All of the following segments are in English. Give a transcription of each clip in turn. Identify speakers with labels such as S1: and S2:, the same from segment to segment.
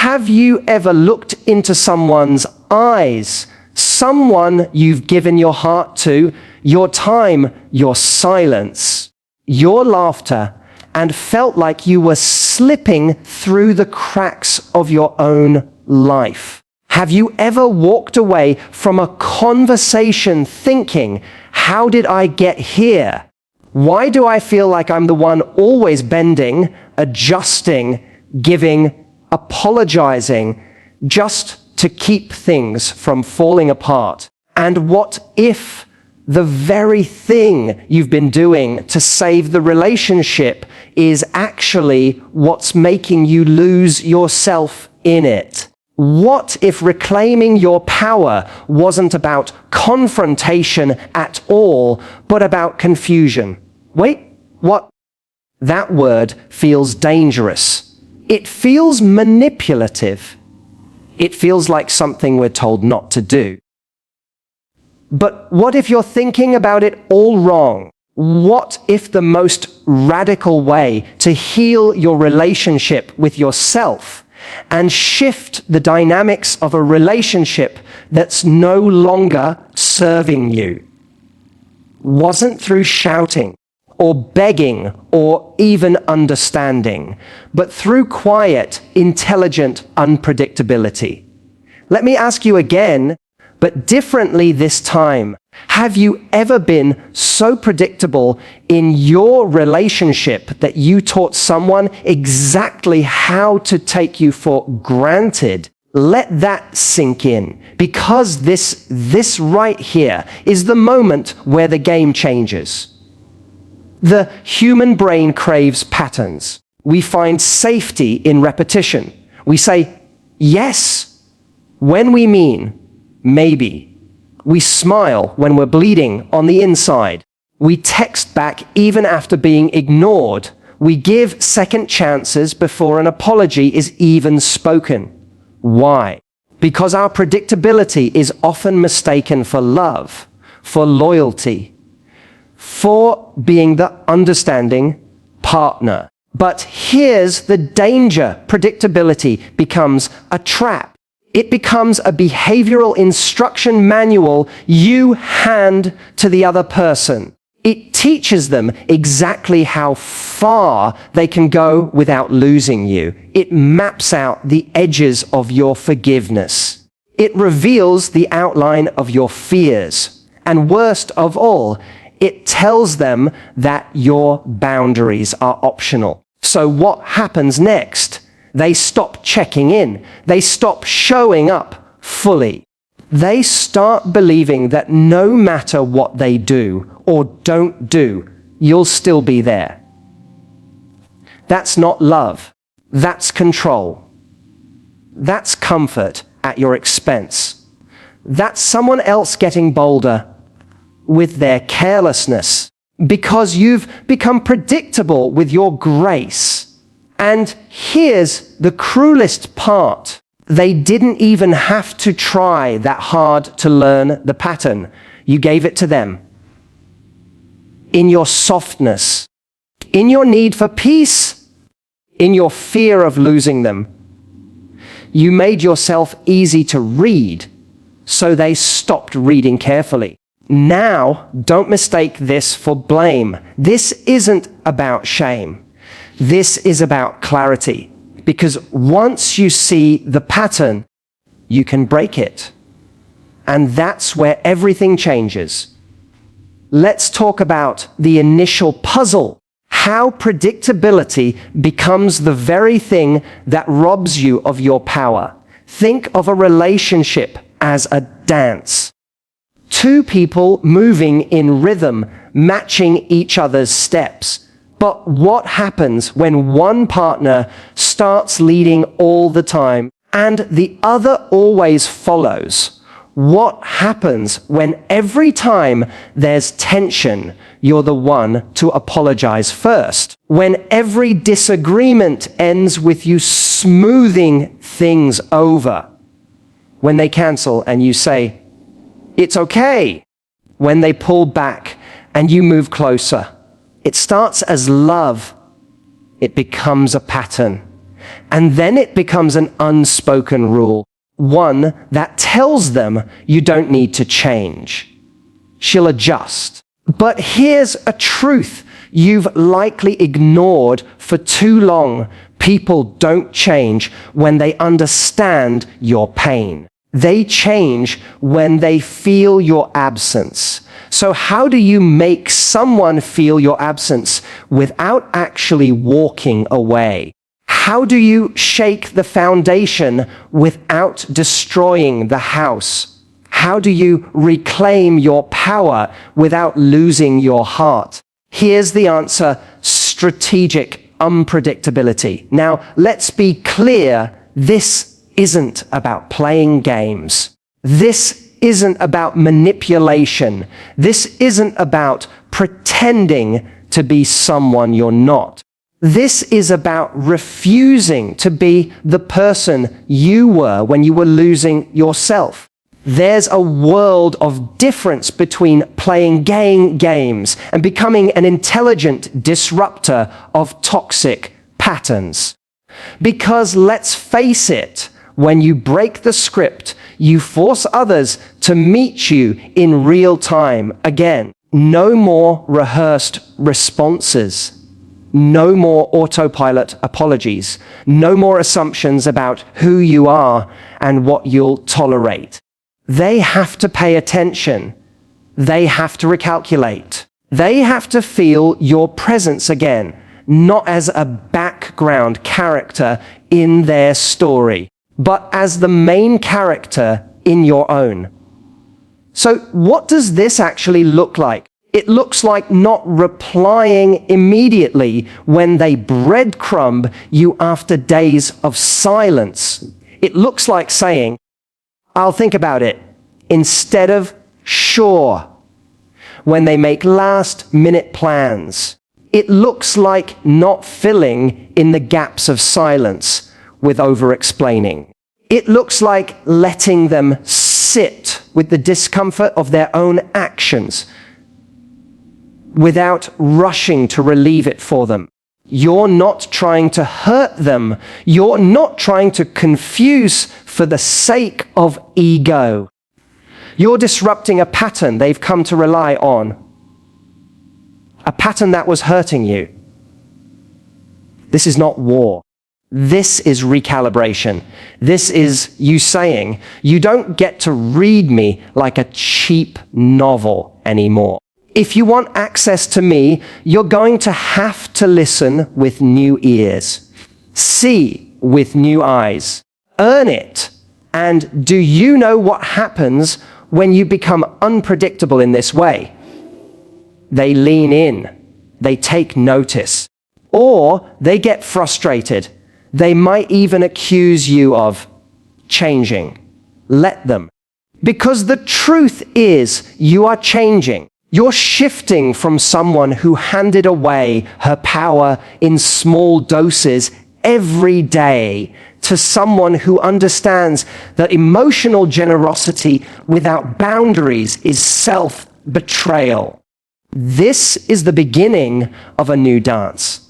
S1: Have you ever looked into someone's eyes, someone you've given your heart to, your time, your silence, your laughter, and felt like you were slipping through the cracks of your own life? Have you ever walked away from a conversation thinking, how did I get here? Why do I feel like I'm the one always bending, adjusting, giving, apologizing, just to keep things from falling apart? And what if the very thing you've been doing to save the relationship is actually what's making you lose yourself in it? What if reclaiming your power wasn't about confrontation at all, but about confusion? Wait, what? That word feels dangerous. It feels manipulative. It feels like something we're told not to do. But what if you're thinking about it all wrong? What if the most radical way to heal your relationship with yourself and shift the dynamics of a relationship that's no longer serving you wasn't through shouting or begging or even understanding, but through quiet, intelligent unpredictability? Let me ask you again, but differently this time. Have you ever been so predictable in your relationship that you taught someone exactly how to take you for granted? Let that sink in, because this right here is the moment where the game changes. The human brain craves patterns. We find safety in repetition. We say yes when we mean maybe. We smile when we're bleeding on the inside. We text back even after being ignored. We give second chances before an apology is even spoken. Why? Because our predictability is often mistaken for love, for loyalty, for being the understanding partner. But here's the danger. Predictability becomes a trap. It becomes a behavioral instruction manual you hand to the other person. It teaches them exactly how far they can go without losing you. It maps out the edges of your forgiveness. It reveals the outline of your fears. And worst of all, it tells them that your boundaries are optional. So what happens next? They stop checking in. They stop showing up fully. They start believing that no matter what they do or don't do, you'll still be there. That's not love. That's control. That's comfort at your expense. That's someone else getting bolder with their carelessness, because you've become predictable with your grace. And here's the cruelest part. They didn't even have to try that hard to learn the pattern. You gave it to them. In your softness, in your need for peace, in your fear of losing them, you made yourself easy to read, so they stopped reading carefully. Now, don't mistake this for blame. This isn't about shame. This is about clarity, because once you see the pattern, you can break it. And that's where everything changes. Let's talk about the initial puzzle, how predictability becomes the very thing that robs you of your power. Think of a relationship as a dance. Two people moving in rhythm, matching each other's steps. But what happens when one partner starts leading all the time and the other always follows? What happens when every time there's tension, you're the one to apologize first? When every disagreement ends with you smoothing things over? When they cancel and you say, "It's okay." When they pull back and you move closer? It starts as love. It becomes a pattern. And then it becomes an unspoken rule, one that tells them you don't need to change. She'll adjust. But here's a truth you've likely ignored for too long. People don't change when they understand your pain. They change when they feel your absence. So how do you make someone feel your absence without actually walking away? How do you shake the foundation without destroying the house? How do you reclaim your power without losing your heart? Here's the answer: strategic unpredictability. Now, let's be clear, this isn't about playing games. This isn't about manipulation. This isn't about pretending to be someone you're not. This is about refusing to be the person you were when you were losing yourself. There's a world of difference between playing games and becoming an intelligent disruptor of toxic patterns. Because let's face it, when you break the script, you force others to meet you in real time again. No more rehearsed responses. No more autopilot apologies. No more assumptions about who you are and what you'll tolerate. They have to pay attention. They have to recalculate. They have to feel your presence again, not as a background character in their story, but as the main character in your own. So what does this actually look like? It looks like not replying immediately when they breadcrumb you after days of silence. It looks like saying, "I'll think about it," instead of "sure," when they make last-minute plans. It looks like not filling in the gaps of silence with over-explaining. It looks like letting them sit with the discomfort of their own actions without rushing to relieve it for them. You're not trying to hurt them. You're not trying to confuse for the sake of ego. You're disrupting a pattern they've come to rely on, a pattern that was hurting you. This is not war. This is recalibration. This is you saying, "You don't get to read me like a cheap novel anymore. If you want access to me, you're going to have to listen with new ears, see with new eyes, earn it." And do you know what happens when you become unpredictable in this way? They lean in, they take notice, or they get frustrated. They might even accuse you of changing. Let them. Because the truth is, you are changing. You're shifting from someone who handed away her power in small doses every day to someone who understands that emotional generosity without boundaries is self-betrayal. This is the beginning of a new dance.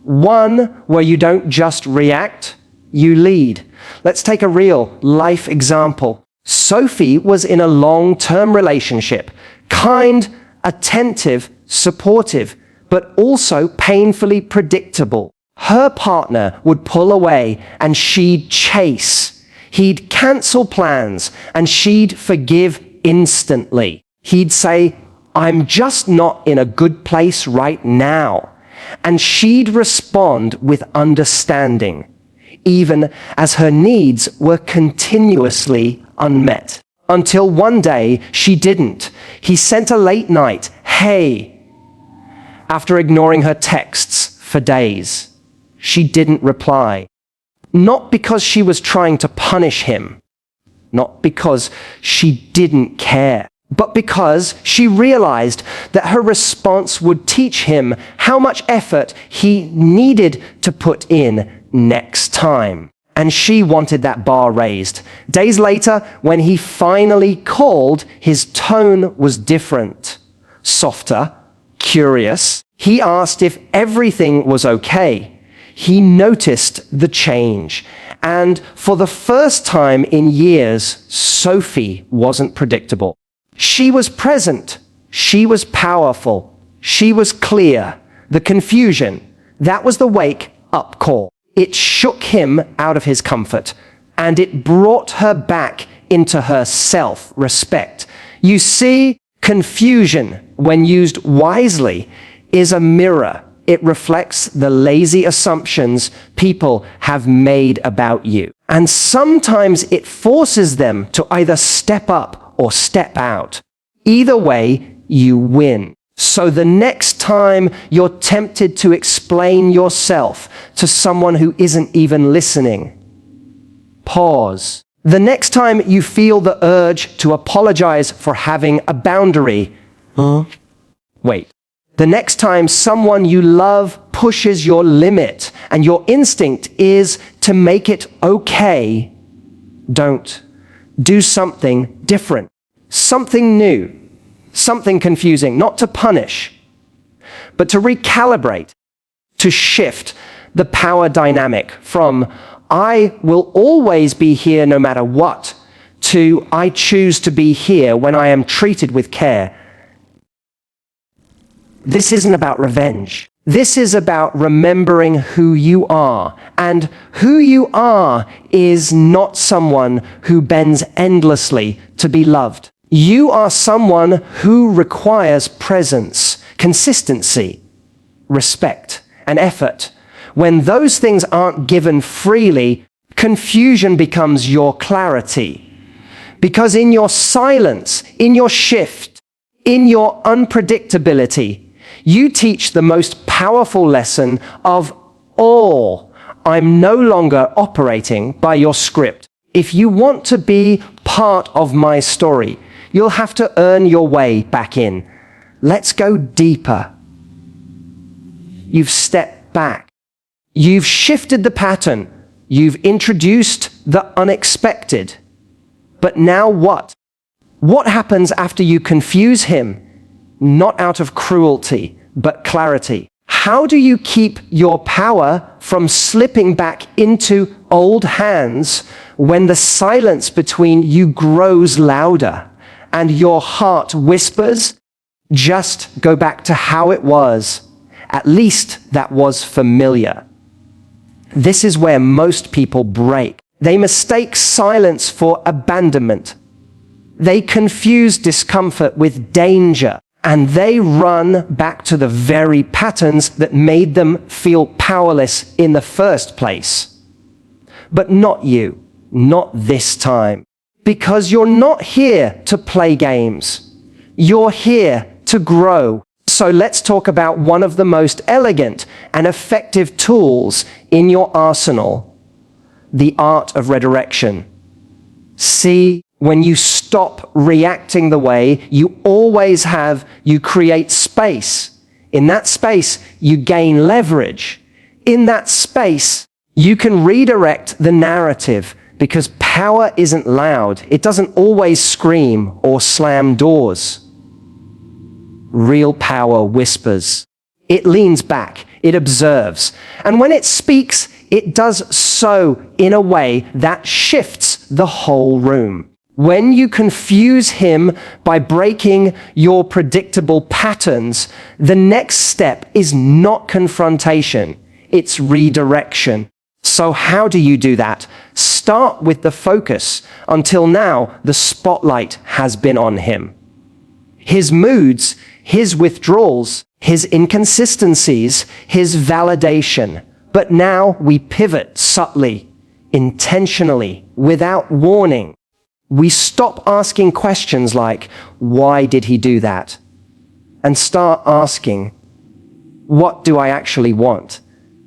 S1: One where you don't just react, you lead. Let's take a real life example. Sophie was in a long-term relationship, kind, attentive, supportive, but also painfully predictable. Her partner would pull away and she'd chase. He'd cancel plans and she'd forgive instantly. He'd say, "I'm just not in a good place right now." And she'd respond with understanding, even as her needs were continuously unmet. Until one day, she didn't. He sent a late night, "Hey," after ignoring her texts for days. She didn't reply. Not because she was trying to punish him, not because she didn't care, but because she realized that her response would teach him how much effort he needed to put in next time. And she wanted that bar raised. Days later, when he finally called, his tone was different. Softer, curious. He asked if everything was okay. He noticed the change. And for the first time in years, Sophie wasn't predictable. She was present. She was powerful. She was clear. The confusion, that was the wake-up call. It shook him out of his comfort, and it brought her back into her self-respect. You see, confusion, when used wisely, is a mirror. It reflects the lazy assumptions people have made about you. And sometimes it forces them to either step up or step out. Either way, you win. So the next time you're tempted to explain yourself to someone who isn't even listening, pause. The next time you feel the urge to apologize for having a boundary, wait. The next time someone you love pushes your limit and your instinct is to make it okay, don't. Do something different, something new, something confusing, not to punish, but to recalibrate, to shift the power dynamic from I will always be here no matter what to I choose to be here when I am treated with care. This isn't about revenge. This is about remembering who you are. And who you are is not someone who bends endlessly to be loved. You are someone who requires presence, consistency, respect, and effort. When those things aren't given freely, confusion becomes your clarity. Because in your silence, in your shift, in your unpredictability, you teach the most powerful lesson of all. I'm no longer operating by your script. If you want to be part of my story, you'll have to earn your way back in. Let's go deeper. You've stepped back. You've shifted the pattern. You've introduced the unexpected. But now what? What happens after you confuse him? Not out of cruelty, but clarity. How do you keep your power from slipping back into old hands when the silence between you grows louder and your heart whispers, just go back to how it was. At least that was familiar. This is where most people break. They mistake silence for abandonment. They confuse discomfort with danger. And they run back to the very patterns that made them feel powerless in the first place. But not you, not this time. Because you're not here to play games. You're here to grow. So let's talk about one of the most elegant and effective tools in your arsenal, the art of redirection. See, when you stop reacting the way you always have, you create space. In that space, you gain leverage. In that space, you can redirect the narrative because power isn't loud. It doesn't always scream or slam doors. Real power whispers. It leans back. It observes. And when it speaks, it does so in a way that shifts the whole room. When you confuse him by breaking your predictable patterns, the next step is not confrontation, it's redirection. So how do you do that? Start with the focus. Until now, the spotlight has been on him. His moods, his withdrawals, his inconsistencies, his validation. But now we pivot subtly, intentionally, without warning. We stop asking questions like, why did he do that? And start asking, what do I actually want?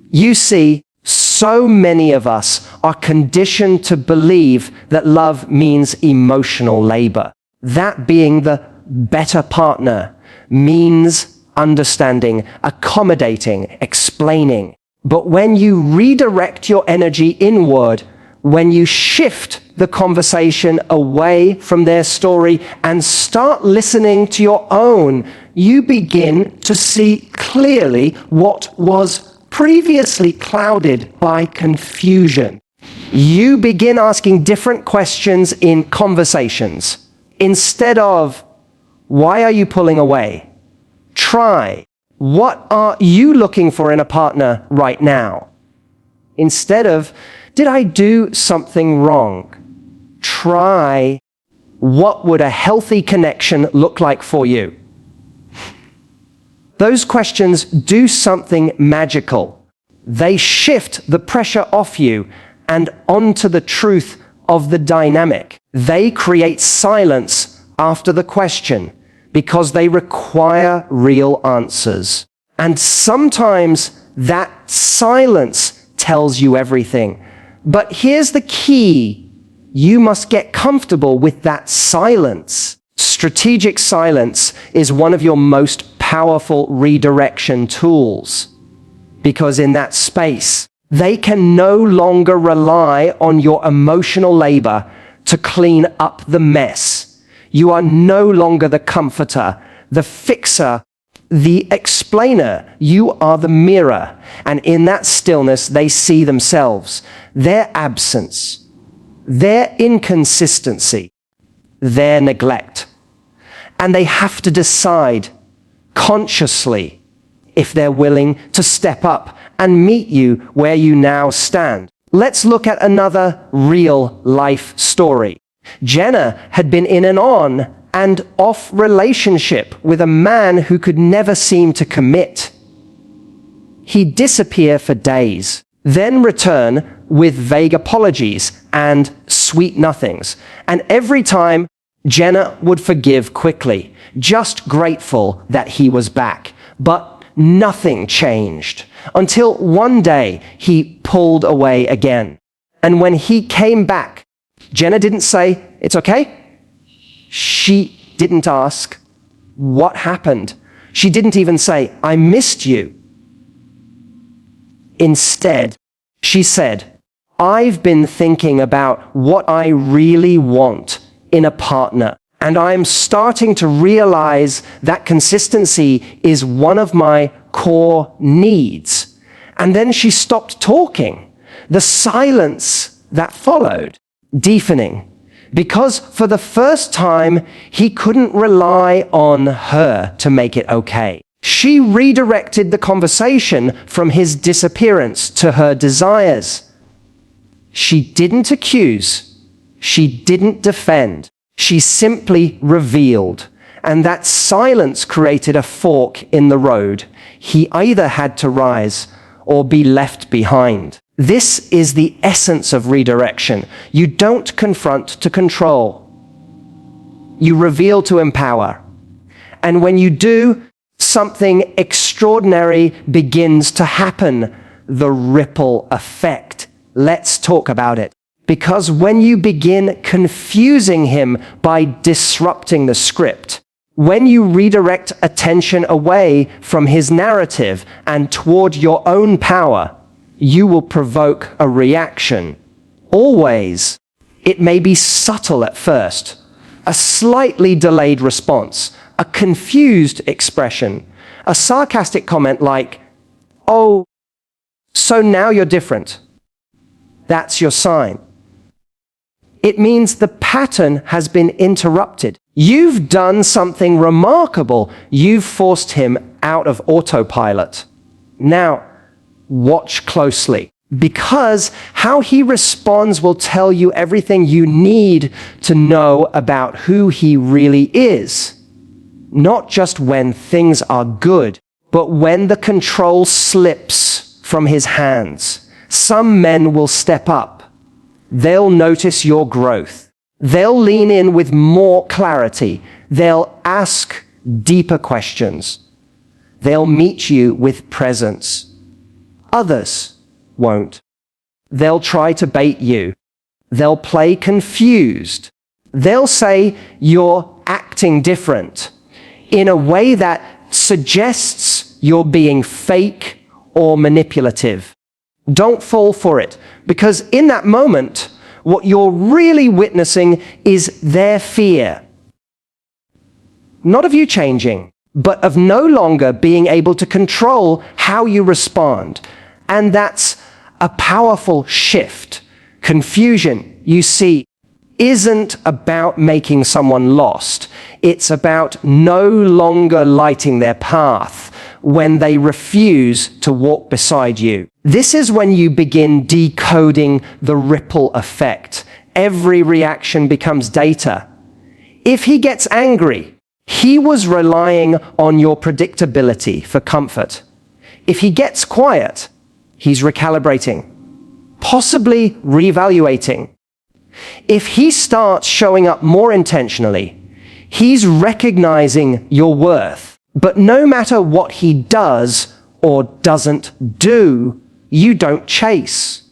S1: You see, so many of us are conditioned to believe that love means emotional labor. That being the better partner means understanding, accommodating, explaining. But when you redirect your energy inward, when you shift the conversation away from their story and start listening to your own, you begin to see clearly what was previously clouded by confusion. You begin asking different questions in conversations. Instead of, why are you pulling away? Try, what are you looking for in a partner right now? Instead of, did I do something wrong? Try, what would a healthy connection look like for you? Those questions do something magical. They shift the pressure off you and onto the truth of the dynamic. They create silence after the question because they require real answers. And sometimes that silence tells you everything. But here's the key. You must get comfortable with that silence. Strategic silence is one of your most powerful redirection tools, because in that space, they can no longer rely on your emotional labor to clean up the mess. You are no longer the comforter, the fixer, the explainer. You are the mirror. And in that stillness, they see themselves, their absence, their inconsistency, their neglect. And they have to decide consciously if they're willing to step up and meet you where you now stand. Let's look at another real life story. Jenna had been in an on and off relationship with a man who could never seem to commit. He'd disappear for days, then return with vague apologies and sweet nothings. And every time, Jenna would forgive quickly, just grateful that he was back. But nothing changed until one day he pulled away again. And when he came back, Jenna didn't say, "It's okay." She didn't ask, "What happened?" She didn't even say, "I missed you." Instead, she said, "I've been thinking about what I really want in a partner, and I'm starting to realize that consistency is one of my core needs." And then she stopped talking. The silence that followed, deafening, because for the first time, he couldn't rely on her to make it okay. She redirected the conversation from his disappearance to her desires. She didn't accuse. She didn't defend. She simply revealed. And that silence created a fork in the road. He either had to rise or be left behind. This is the essence of redirection. You don't confront to control. You reveal to empower. And when you do, something extraordinary begins to happen. The ripple effect. Let's talk about it. Because when you begin confusing him by disrupting the script, when you redirect attention away from his narrative and toward your own power, you will provoke a reaction. Always. It may be subtle at first, a slightly delayed response, a confused expression, a sarcastic comment like, "Oh, so now you're different." That's your sign. It means the pattern has been interrupted. You've done something remarkable. You've forced him out of autopilot. Now, watch closely, because how he responds will tell you everything you need to know about who he really is. Not just when things are good, but when the control slips from his hands. Some men will step up. They'll notice your growth. They'll lean in with more clarity. They'll ask deeper questions. They'll meet you with presence. Others won't. They'll try to bait you. They'll play confused. They'll say you're acting different in a way that suggests you're being fake or manipulative. Don't fall for it, because in that moment, what you're really witnessing is their fear. Not of you changing, but of no longer being able to control how you respond. And that's a powerful shift. Confusion, you see, isn't about making someone lost. It's about no longer lighting their path when they refuse to walk beside you. This is when you begin decoding the ripple effect. Every reaction becomes data. If he gets angry, he was relying on your predictability for comfort. If he gets quiet, he's recalibrating, possibly reevaluating. If he starts showing up more intentionally, he's recognizing your worth. But no matter what he does or doesn't do, you don't chase.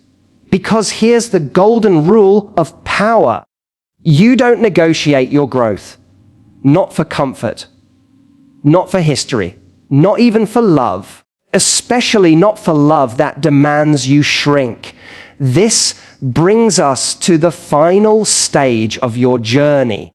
S1: Because here's the golden rule of power. You don't negotiate your growth. Not for comfort. Not for history. Not even for love. Especially not for love that demands you shrink. This brings us to the final stage of your journey.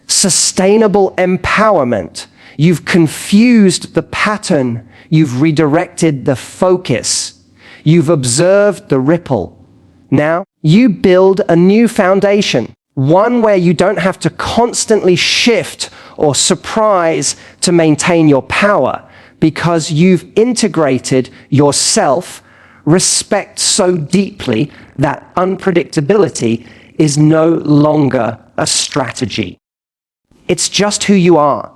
S1: Sustainable empowerment. You've confused the pattern. You've redirected the focus. You've observed the ripple. Now, you build a new foundation. One where you don't have to constantly shift or surprise to maintain your power, because you've integrated yourself, respect so deeply that unpredictability is no longer a strategy. It's just who you are.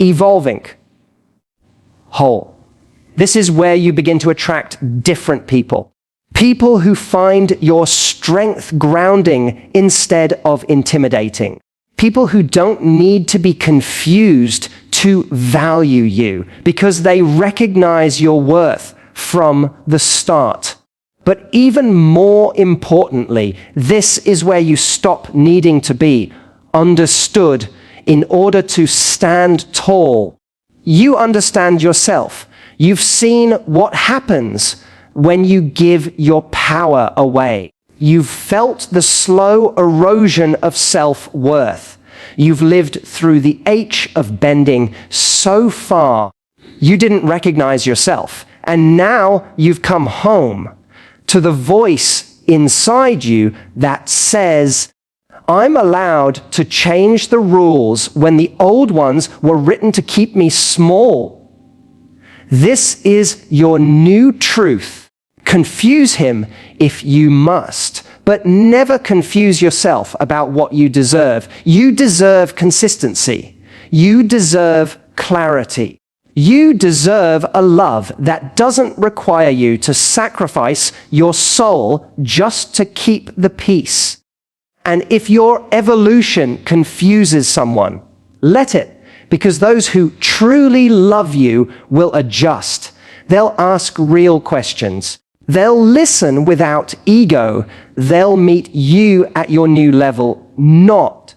S1: Evolving. Whole. This is where you begin to attract different people. People who find your strength grounding instead of intimidating. People who don't need to be confused to value you because they recognize your worth from the start. But even more importantly, this is where you stop needing to be understood in order to stand tall. You understand yourself. You've seen what happens when you give your power away. You've felt the slow erosion of self-worth. You've lived through the ache of bending so far you didn't recognize yourself. And now you've come home to the voice inside you that says, I'm allowed to change the rules when the old ones were written to keep me small. This is your new truth. Confuse him if you must, but never confuse yourself about what you deserve. You deserve consistency. You deserve clarity. You deserve a love that doesn't require you to sacrifice your soul just to keep the peace. And if your evolution confuses someone, let it, because those who truly love you will adjust. They'll ask real questions. They'll listen without ego. They'll meet you at your new level, not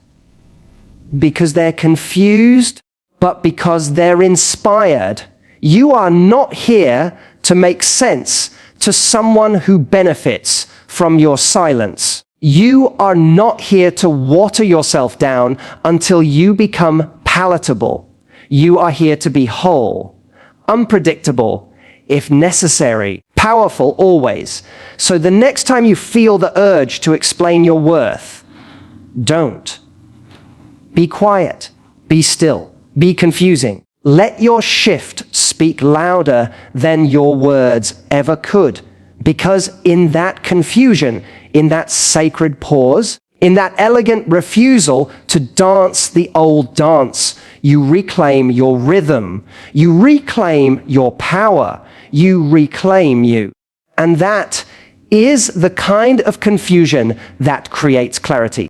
S1: because they're confused, but because they're inspired. You are not here to make sense to someone who benefits from your silence. You are not here to water yourself down until you become palatable. You are here to be whole, unpredictable, if necessary, powerful always. So the next time you feel the urge to explain your worth, don't. Be quiet. Be still. Be confusing. Let your shift speak louder than your words ever could. Because in that confusion, in that sacred pause, in that elegant refusal to dance the old dance, you reclaim your rhythm. You reclaim your power. You reclaim you. And that is the kind of confusion that creates clarity.